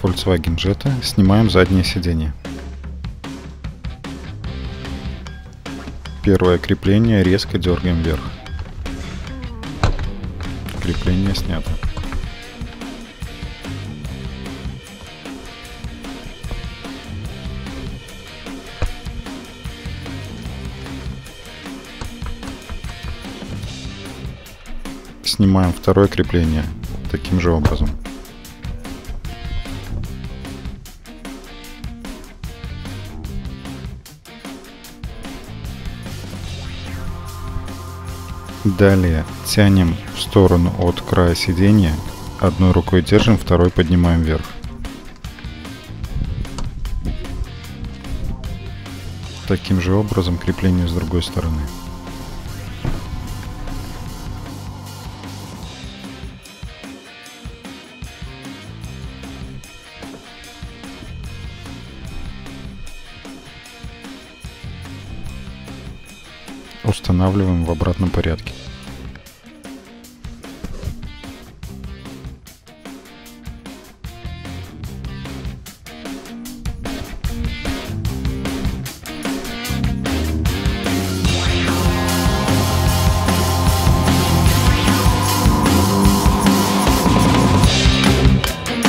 Volkswagen Jetta снимаем заднее сиденье. Первое крепление резко дергаем вверх. Крепление снято. Снимаем второе крепление таким же образом. Далее тянем в сторону от края сиденья, одной рукой держим, второй поднимаем вверх. Таким же образом крепление с другой стороны. Устанавливаем в обратном порядке.